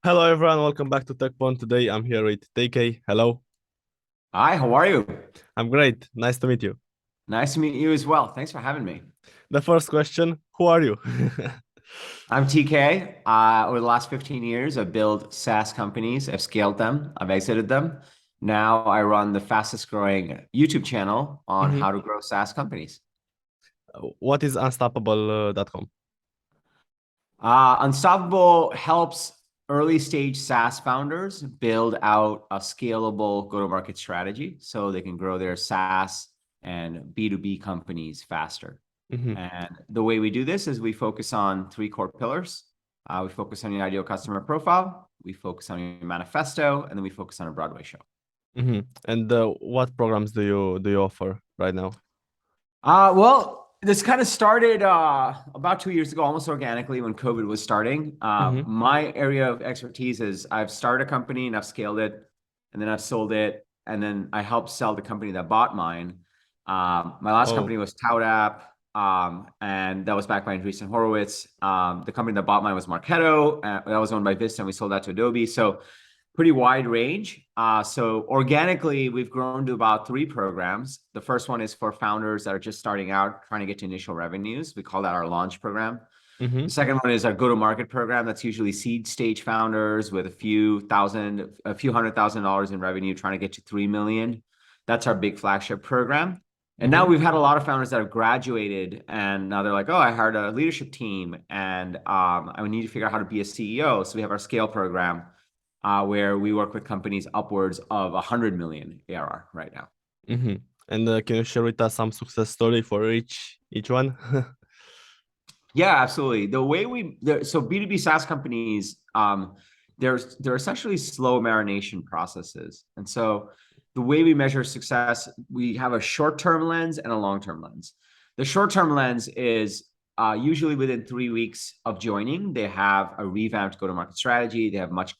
Hello everyone, welcome back to Tekpon. Today I'm here with TK. Hello. Hi, how are you? I'm great. Nice to meet you. Nice to meet you as well. Thanks for having me. The first question, who are you? I'm TK. Over the last 15 years, I've built SaaS companies. I've scaled them. I've exited them. Now I run the fastest growing YouTube channel on Mhm. how to grow SaaS companies. What is unstoppable.com? Unstoppable helps early stage SaaS founders build out a scalable go-to-market strategy so they can grow their SaaS and B2B companies faster. Mhm. And the way we do this is we focus on three core pillars. We focus on your ideal customer profile, we focus on your manifesto, and then we focus on a Broadway show. Mhm. And what programs do you offer right now? Well, this kind of started about 2 years ago, almost organically when COVID was starting. Mhm. My area of expertise is I've started a company and I've scaled it, and then I've sold it, and then I helped sell the company that bought mine. My last Oh. company was ToutApp, and that was backed by Andreessen Horowitz. The company that bought mine was Marketo. That was owned by Vista, and we sold that to Adobe. So pretty wide range. So organically, we've grown to about three programs. The first one is for founders that are just starting out, trying to get to initial revenues. We call that our launch program. The Mhm. second one is our go-to-market program. That's usually seed stage founders with a few $100,000 in revenue, trying to get to 3 million. That's our big flagship program. And now Mhm. we've had a lot of founders that have graduated, and now they're like, "Oh, I hired a leadership team, and I need to figure out how to be a CEO." So we have our scale program, where we work with companies upwards of 100 million ARR right now. Mhm. And can you share with us some success story for each one? Yeah, absolutely. So B2B SaaS companies, they're essentially slow marination processes. And so the way we measure success, we have a short-term lens and a long-term lens. The short-term lens is usually within 3 weeks of joining, they have a revamped go-to-market strategy. They have much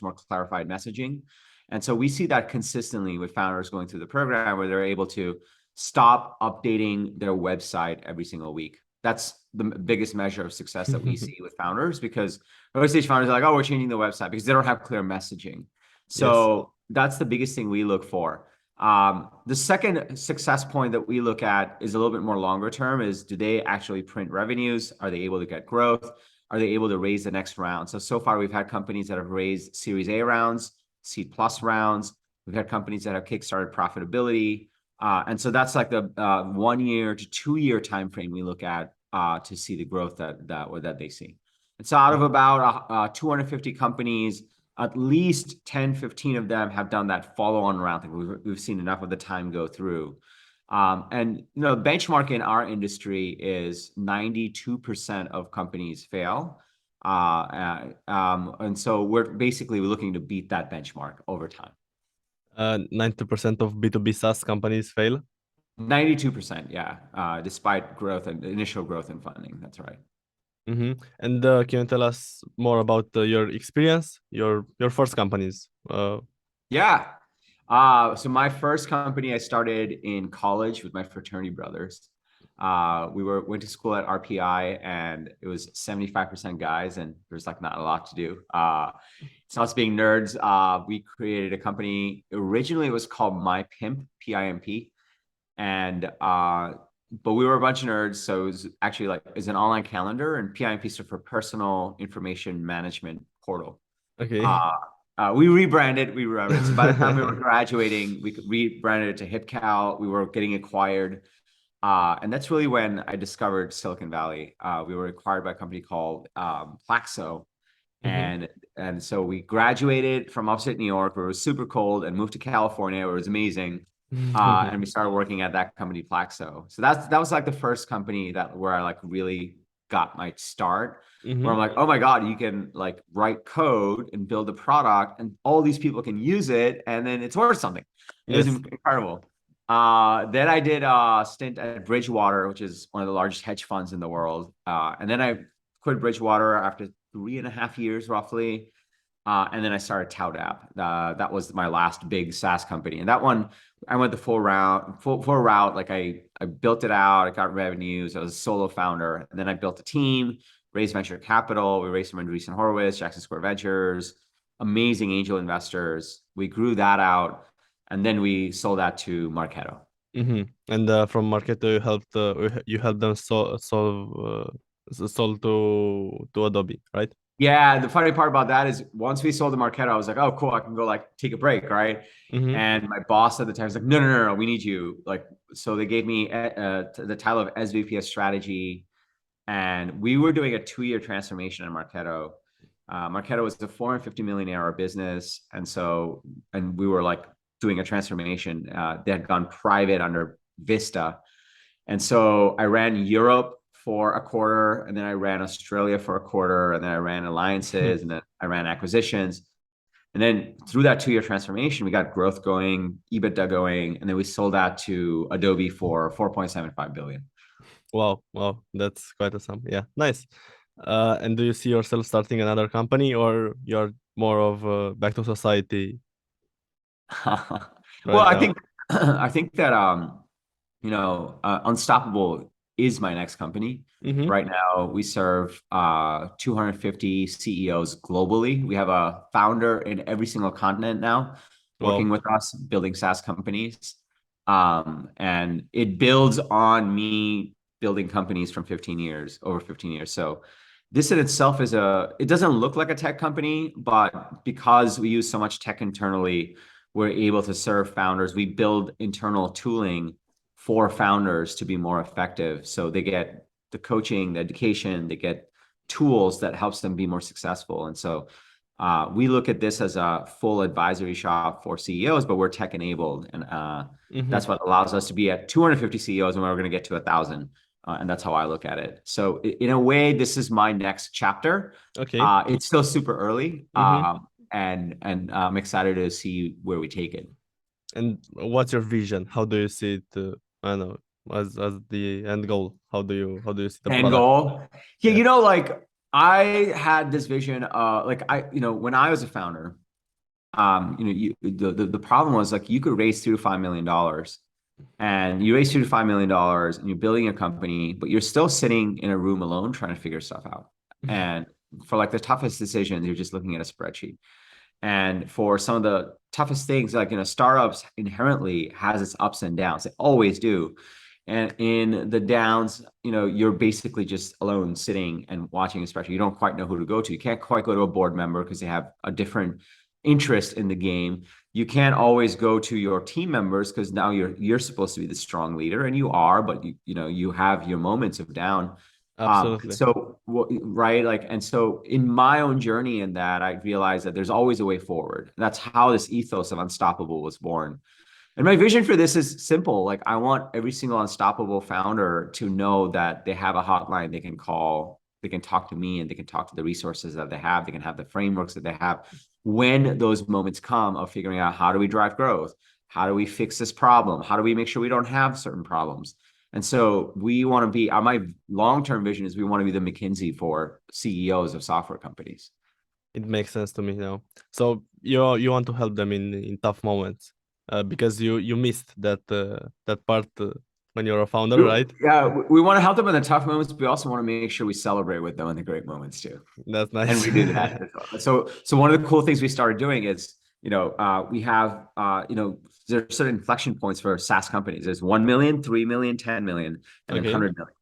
more clarified messaging. And so we see that consistently with founders going through the program where they're able to stop updating their website every single week. That's the biggest measure of success that we see with founders, because early stage founders are like, "Oh, we're changing the website," because they don't have clear messaging. Yes. So that's the biggest thing we look for. The second success point that we look at is a little bit more longer term, is do they actually print revenues? Are they able to get growth? Are they able to raise the next round? So far we've had companies that have raised Series A rounds, Seed Plus rounds. We've had companies that have kickstarted profitability. And so that's like the 1 year to 2 year time frame we look at to see the growth that they see. And so out of about 250 companies, at least 10, 15 of them have done that follow-on round thing. We've seen enough of the time go through. And benchmark in our industry is 92% of companies fail. And so we're basically looking to beat that benchmark over time. 90% of B2B SaaS companies fail. 92%, yeah, despite growth and initial growth in funding. That's right. And can you tell us more about your experience, your first companies? Yeah. So my first company I started in college with my fraternity brothers. We went to school at RPI, and it was 75% guys, and there's like not a lot to do. So us being nerds, we created a company. Originally, it was called My Pimp, PIMP, and but we were a bunch of nerds, so it was actually like it's an online calendar, and PIMP stood for Personal Information Management Portal. Okay. Uh, we rebranded. We rebranded. So by the time we were graduating, we rebranded it to HipCal. We were getting acquired. And that's really when I discovered Silicon Valley. We were acquired by a company called Plaxo. Mhm. And so we graduated from upstate New York, where it was super cold, and moved to California, where it was amazing. And we started working at that company, Plaxo. So that was like the first company where I like really got my start, where I'm Mhm. like, oh my God, you can like write code and build a product, and all these people can use it, and then it's worth something. It was Yes. incredible. Then I did a stint at Bridgewater, which is one of the largest hedge funds in the world. And then I quit Bridgewater after 3.5 years roughly. And then I started ToutApp. That was my last big SaaS company. And that one, I went the full route. Like I built it out, I got revenues, I was a solo founder. And then I built a team, raised venture capital. We raised from Andreessen Horowitz, Jackson Square Ventures, amazing angel investors. We grew that out, and then we sold that to Marketo. And from Marketo, you helped them sold to Adobe, right? Yeah, the funny part about that is once we sold to Marketo, I was like, oh, cool, I can go like take a break, right? And my boss at the time was like, no, we need you. Like, so they gave me the title of SVP of strategy, and we were doing a 2-year transformation in Marketo. Marketo was a $450 million ARR business, and we were like doing a transformation. They had gone private under Vista, and so I ran Europe for a quarter, and then I ran Australia for a quarter, and then I ran alliances, and then I ran acquisitions. And then through that 2-year transformation, we got growth going, EBITDA going, and then we sold that to Adobe for 4.75 billion. Wow, that's quite a sum. Yeah, nice. And do you see yourself starting another company, or you're more of back to society Well, right now? I think that Unstoppable is my next company. Right now, we serve 250 CEOs globally. We have a founder in every single continent now working Wow. with us, building SaaS companies. And it builds on me building companies from over 15 years. So this in itself it doesn't look like a tech company, but because we use so much tech internally, we're able to serve founders. We build internal tooling for founders to be more effective. So they get the coaching, the education, they get tools that helps them be more successful. And so we look at this as a full advisory shop for CEOs, but we're tech enabled. And that's what allows us to be at 250 CEOs, and we're going to get to 1,000. And that's how I look at it. So in a way, this is my next chapter. Okay. It's still super early. And I'm excited to see where we take it. And what's your vision? How do you see it? I don't know, as the end goal. How do you see the End product? goal. Yeah, Yeah. like I had this vision, when I was a founder, the problem was like you could raise $2 to $5 million, and you raise $2 to $5 million, and you're building a company, but you're still sitting in a room alone trying to figure stuff out. And for like the toughest decisions, you're just looking at a spreadsheet. And for some of the toughest things, like, startups inherently has its ups and downs. They always do. And in the downs, you're basically just alone sitting and watching a spreadsheet. You don't quite know who to go to. You can't quite go to a board member because they have a different interest in the game. You can't always go to your team members because now you're supposed to be the strong leader, and you are, but you have your moments of down. Absolutely. Right, like, and so in my own journey in that, I realized that there's always a way forward. And that's how this ethos of Unstoppable was born. And my vision for this is simple. Like, I want every single Unstoppable founder to know that they have a hotline they can call, they can talk to me, and they can talk to the resources that they have. They can have the frameworks that they have when those moments come of figuring out, how do we drive growth? How do we fix this problem? How do we make sure we don't have certain problems? And so we want to be, my long-term vision is we want to be the McKinsey for CEOs of software companies. It makes sense to me now. So you want to help them in tough moments, because you missed that part when you're a founder, right? Yeah, we want to help them in the tough moments, but we also want to make sure we celebrate with them in the great moments too. That's nice. And we do that as well. So one of the cool things we started doing is, we have, there are certain inflection points for SaaS companies. There's 1 million, 3 million, 10 million, and then 100 million.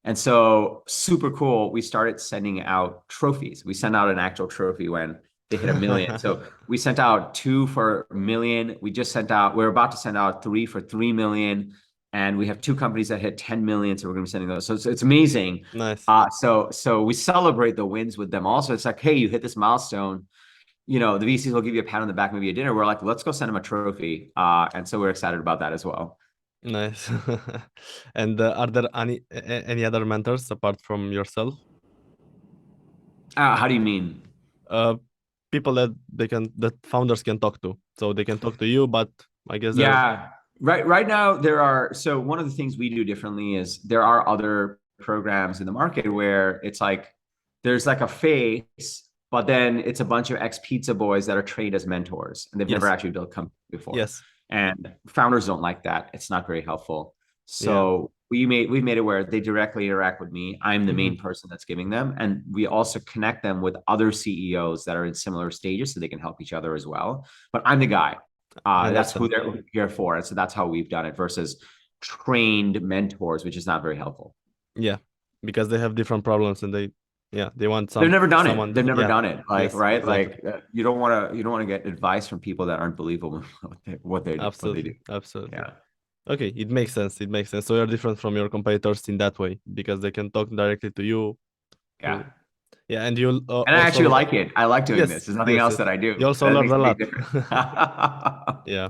And so super cool. We started sending out trophies. We send out an actual trophy when they hit 1 million. So we sent out 2 for 1 million. We're about to send out 3 for 3 million. And we have 2 companies that hit 10 million. So we're going to be sending those. So it's amazing. Nice. So we celebrate the wins with them also. It's like, hey, you hit this milestone. The VCs will give you a pat on the back, maybe a dinner. We're like, let's go send them a trophy. And so we're excited about that as well. Nice. And are there any other mentors apart from yourself? How do you mean? People that founders can talk to. So they can talk to you, but I guess right now so one of the things we do differently is there are other programs in the market where it's like there's like a face, but then it's a bunch of ex-pizza boys that are trained as mentors, and they've never actually built company before. Yes. And founders don't like that. It's not very helpful. So we've made it where they directly interact with me. I'm the Mm-hmm. main person that's giving them, and we also connect them with other CEOs that are in similar stages, so they can help each other as well. But I'm the guy. I That's who understand. they're here for, and so that's how we've done it versus trained mentors, which is not very helpful. Yeah, because they have different problems and they want They've never done it. someone. They've never Yeah. done it. Like, Yes, right? exactly. Like, you don't want to get advice from people that aren't believable what they do. Absolutely. Absolutely. Yeah. Okay, it makes sense. It makes sense. So you're different from your competitors in that way because they can talk directly to you. Yeah. To Yeah, and you And I actually also like it. I like doing this. yes, There's nothing yes, else yes. that I You do. also That learn makes a a big lot. difference. Yeah.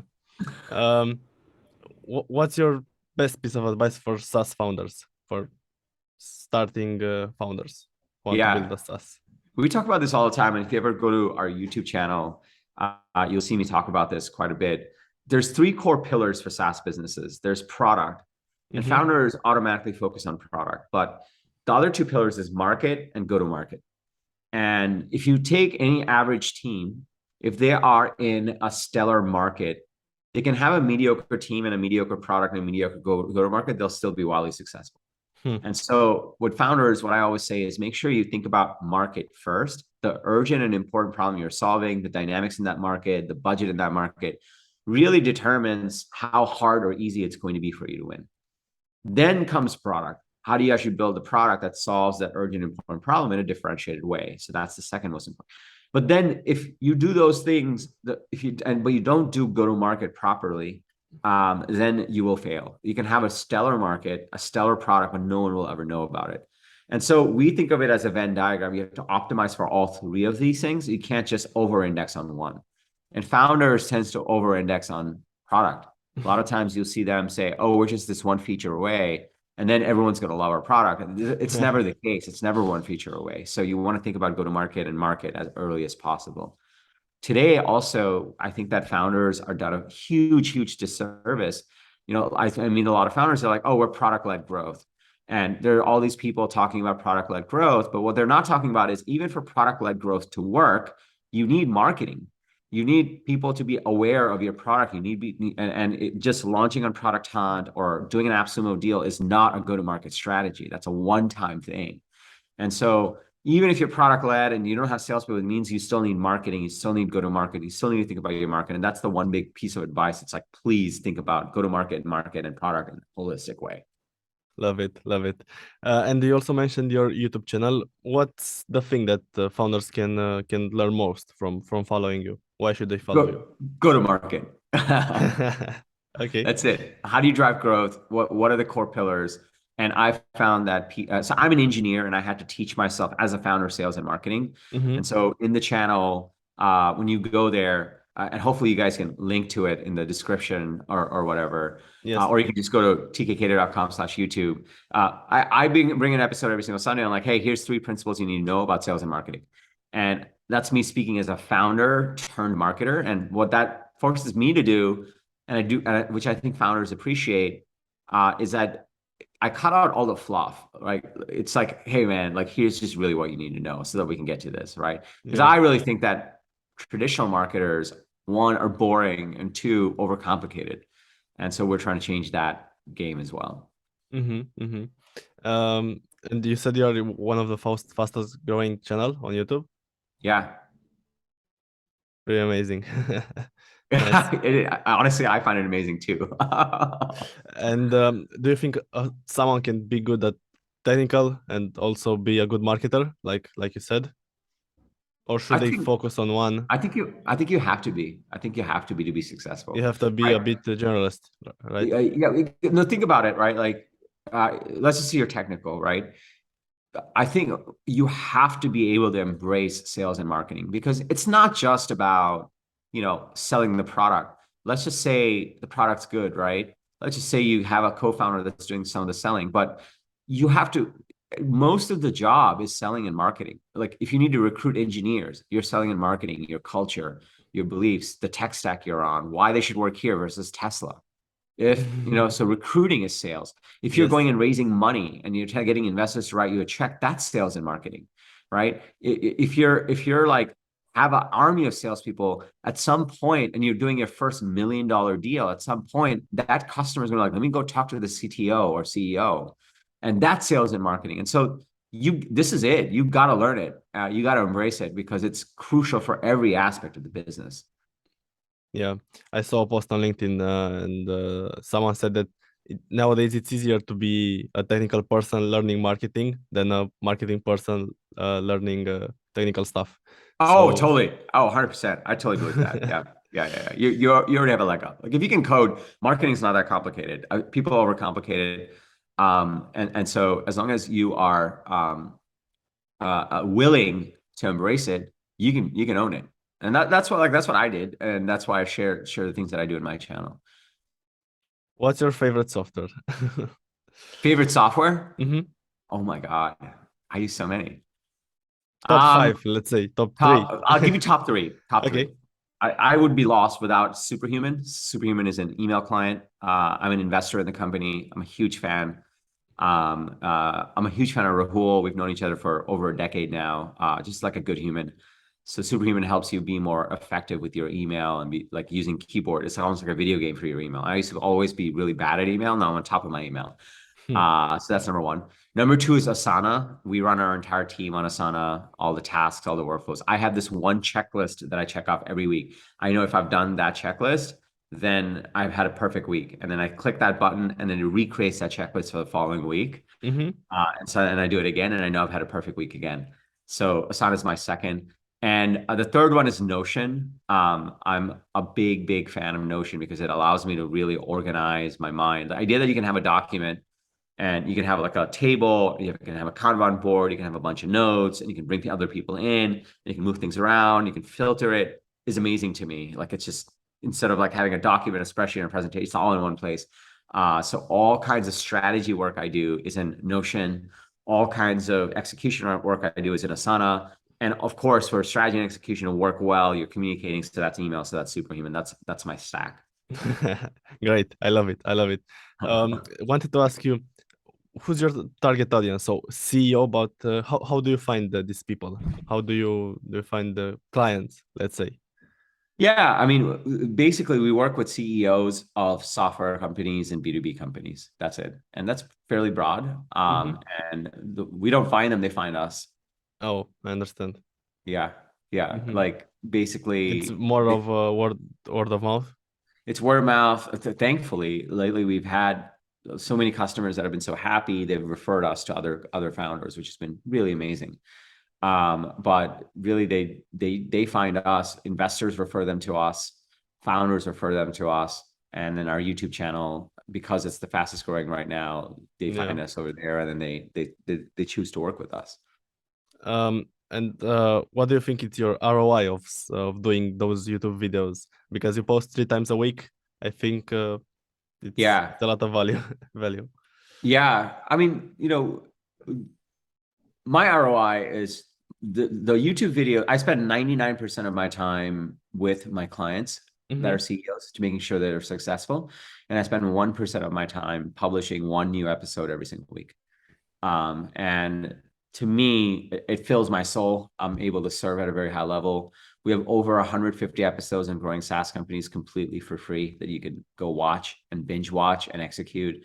Um, what's your best piece of advice for SaaS founders, for starting founders who want to build Yeah. a SaaS? We talk about this all the time. And if you ever go to our YouTube channel, you'll see me talk about this quite a bit. There's three core pillars for SaaS businesses. There's product, and Mm-hmm. founders automatically focus on product. But the other two pillars is market and go to market. And if you take any average team, if they are in a stellar market, they can have a mediocre team and a mediocre product and a mediocre go to market, they'll still be wildly successful. Hmm. And so, what I always say is make sure you think about market first, the urgent and important problem you're solving, the dynamics in that market, the budget in that market really determines how hard or easy it's going to be for you to win. Then comes product. How do you actually build a product that solves that urgent, important problem in a differentiated way? So that's the second most important. But then if you do those things, but you don't do go to market properly, then you will fail. You can have a stellar market, a stellar product, but no one will ever know about it. And so we think of it as a Venn diagram. You have to optimize for all three of these things. You can't just over-index on one. And founders tends to over-index on product. A lot of times you'll see them say, oh, we're just this one feature away, and then everyone's going to love our product. It's never the case. It's never one feature away. So you want to think about go to market and market as early as possible. Today, also, I think that founders are done a huge disservice. I mean, a lot of founders are like, oh, we're product-led growth. And there are all these people talking about product-led growth, but what they're not talking about is even for product-led growth to work, you need marketing. You need people to be aware of your product. You need just launching on Product Hunt or doing an AppSumo deal is not a go-to-market strategy. That's a one-time thing. And so even if you're product led and you don't have salespeople, it means you still need marketing. You still need go-to-market. You still need to think about your market. And that's the one big piece of advice. It's like, please think about go-to-market, market, and product in a holistic way. Love it, love it. And you also mentioned your YouTube channel. What's the thing that founders can learn most from following you? Why should they follow you? Go to market. Okay. That's it. How do you drive growth? What are the core pillars? And I found that so I'm an engineer and I had to teach myself as a founder sales and marketing. Mm-hmm. And so in the channel, when you go there, and hopefully you guys can link to it in the description or whatever, Yes. or you can just go to tkkader.com/YouTube. I bring an episode every single Sunday. I'm like, hey, here's 3 principles you need to know about sales and marketing. And that's me speaking as a founder turned marketer. And what that forces me to do, which I think founders appreciate, is that I cut out all the fluff. Like it's like, hey man, like here's just really what you need to know so that we can get to this, right? Because Yeah. I really think that traditional marketers, one, are boring, and two, overcomplicated. And so we're trying to change that game as well. Mm-hmm. Mm-hmm. And you said you're one of the fastest growing channel on YouTube. Yeah. Pretty amazing. Nice. Honestly, I find it amazing too. And do you think someone can be good at technical and also be a good marketer, like you said, or I should they think focus on one? I think you have to be. I think you have to be to be You successful. have to be a Right. bit generalist, right? Yeah. No, think about it, right? Like, let's just say you're technical, right? I think you have to be able to embrace sales and marketing because it's not just about, selling the product. Let's just say the product's good, right? Let's just say you have a co-founder that's doing some of the selling, but you have to, most of the job is selling and marketing. Like if you need to recruit engineers, you're selling and marketing your culture, your beliefs, the tech stack you're on, why they should work here versus Tesla. So recruiting is sales. If you're Yes. going and raising money and you're getting investors to write you a check, that's sales and marketing, right? If you're like have an army of salespeople at some point, and you're doing your first $1 million deal. At some point, that customer is going to like, let me go talk to the CTO or CEO, and that's sales and marketing. And so this is it. You got to learn it. You got to embrace it because it's crucial for every aspect of the business. Yeah, I saw a post on LinkedIn and someone said that nowadays it's easier to be a technical person learning marketing than a marketing person learning technical stuff. Oh, So totally. Oh, 100%. I totally believe that. Yeah. Yeah. You already have a leg up. Like if you can code, marketing's not that complicated. People overcomplicate it. And so as long as you are willing to embrace it, you can own it. And that's what I did. And that's why I share the things that I do in my channel. what's your favorite software? Favorite software? Hmm. Oh my God. I use so many. Top Um, five, let's say top three. I'll give you top three. Top three. Okay. I would be lost without Superhuman. Superhuman is an email client. I'm an investor in the company. I'm a huge fan. I'm a huge fan of Rahul. We've known each other for over a decade now. Just like a good human. So Superhuman helps you be more effective with your email and be like using keyboard. It's almost like a video game for your email. I used to always be really bad at email. Now I'm on top of my email. Hmm. So that's number one. Number two is Asana. We run our entire team on Asana, all the tasks, all the workflows. I have this one checklist that I check off every week. I know if I've done that checklist, then I've had a perfect week. And then I click that button and then it recreates that checklist for the following week. Mm-hmm. And I do it again and I know I've had a perfect week again. So Asana is my second. And the third one is Notion. I'm a big fan of Notion because it allows me to really organize my mind. The idea that you can have a document and you can have like a table, you can have a Kanban board, you can have a bunch of notes, and you can bring other people in, and you can move things around, you can filter it, is amazing to me. Like it's just, instead of like having a document, especially in a presentation, it's all in one place. So all kinds of strategy work I do is in Notion. All kinds of execution work I do is in Asana. And of course, for strategy and execution to work well, you're communicating, so that's email, so that's Superhuman. That's my stack. Great. I love it. I love it. Wanted to ask you, who's your target audience? So CEO, but how do you find these people? How do you find the clients, let's say? Yeah, I mean, basically, we work with CEOs of software companies and B2B companies. That's it. And that's fairly broad. Mm-hmm. We don't find them, they find us. Oh, I understand. Yeah. Yeah. Mm-hmm. Like It's basically, more of a word of mouth. it's word of mouth. Thankfully, lately we've had so many customers that have been so happy, they've referred us to other founders, which has been really amazing. But really they find us, investors refer them to us, founders refer them to us, and then our YouTube channel, because it's the fastest growing right now, they Yeah. find us over there, and then they choose to work with us. And what do you think it's your ROI of doing those YouTube videos? Because you post 3 times a week, I think Yeah. it's a lot of value. Yeah. I mean, my ROI is the YouTube video. I spend 99% of my time with my clients that are CEOs to making sure that they're successful. And I spend 1% of my time publishing one new episode every single week. And to me, it fills my soul. I'm able to serve at a very high level. We have over 150 episodes in growing SaaS companies completely for free that you can go watch and binge watch and execute.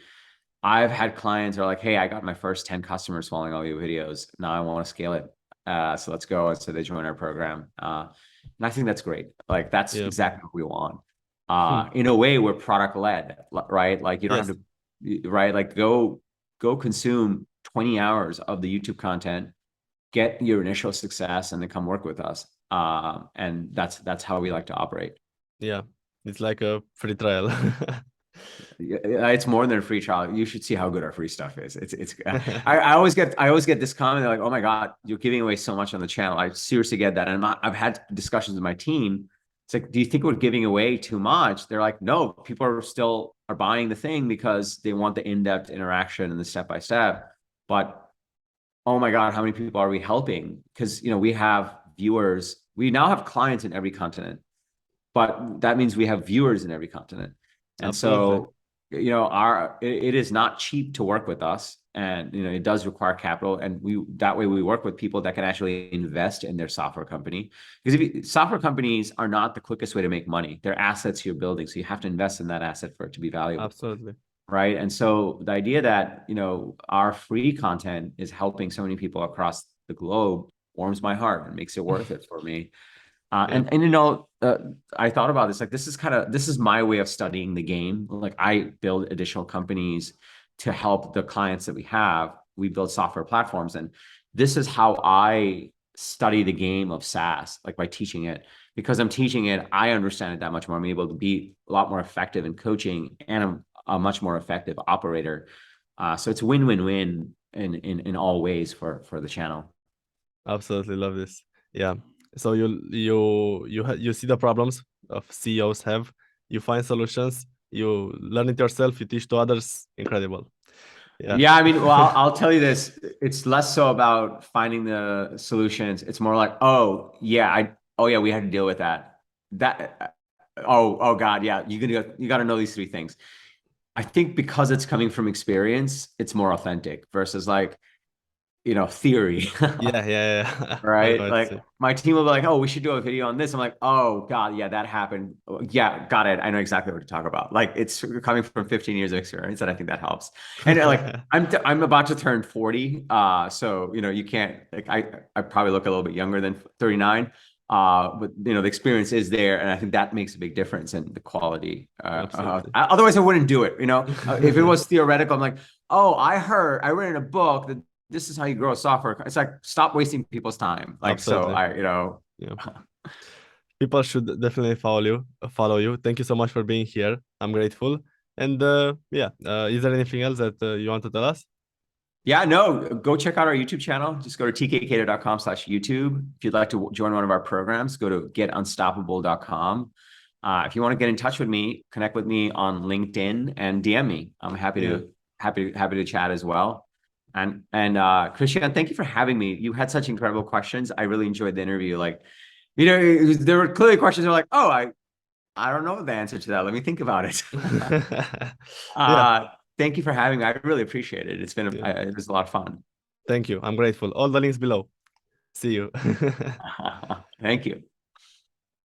I've had clients that are like, hey, I got my first 10 customers following all your videos. Now I want to scale it. So let's go. And so they join our program. And I think that's great. Like that's Yeah. exactly what we want. In a way, we're product led, right? Like you don't Yes. have to, right? Like go consume 20 hours of the YouTube content, get your initial success, and then come work with us. And that's how we like to operate. Yeah. It's like a free trial. It's more than a free trial. You should see how good our free stuff is. I always get this comment. They're like, oh my God, you're giving away so much on the channel. I seriously get that. And I've had discussions with my team. It's like, do you think we're giving away too much? They're like, no, people are buying the thing because they want the in-depth interaction and the step-by-step. But oh my God, how many people are we helping? Because we have viewers. We now have clients in every continent, but that means we have viewers in every continent. And Absolutely. so, it is not cheap to work with us. and it does require capital. And that way we work with people that can actually invest in their software company, because software companies are not the quickest way to make money. They're assets you're building, so you have to invest in that asset for it to be valuable. Absolutely. Right. And so the idea that, our free content is helping so many people across the globe warms my heart and makes it worth it for me. Yeah. I thought about this, like, this is my way of studying the game. Like, I build additional companies to help the clients that we have. We build software platforms, and this is how I study the game of SaaS, like by teaching it. Because I'm teaching it, I understand it that much more. I'm able to be a lot more effective in coaching, and I'm a much more effective operator. So it's win-win-win in all ways for the channel. Absolutely love this. Yeah. So you see the problems of CEOs have, you find solutions, you learn it yourself, you teach to others. Incredible. Yeah. Yeah, I mean, well, I'll tell you this. It's less so about finding the solutions. It's more like, oh yeah, we had to deal with that. Oh God, yeah, you got to know these three things. I think because it's coming from experience, it's more authentic versus like, theory. Yeah. I know Right? what to Like, say. my team will be like, oh, we should do a video on this. I'm like, oh God, yeah, that happened. Yeah, got it. I know exactly what to talk about. Like, it's coming from 15 years of experience, and I think that helps. And like, I'm about to turn 40. So you can't, like, I probably look a little bit younger than 39. But the experience is there, and I think that makes a big difference in the quality. Absolutely. Otherwise I wouldn't do it. If it was theoretical, I'm like, oh, I read in a book that this is how you grow software. It's like, stop wasting people's time. Like, so Absolutely. Yeah. People should definitely follow you. Thank you so much for being here. I'm grateful. And is there anything else that you want to tell us? Yeah, no, go check out our YouTube channel. Just go to tkkader.com/YouTube. If you'd like to join one of our programs, go to getunstoppable.com. If you want to get in touch with me, connect with me on LinkedIn and DM me. I'm happy to chat as well. And Christian, thank you for having me. You had such incredible questions. I really enjoyed the interview. Like, there were clearly questions that were like, oh, I don't know the answer to that. Let me think about it. Yeah. Thank you for having me. I really appreciate it. It was a lot of fun. Thank you. I'm grateful. All the links below. See you. Thank you.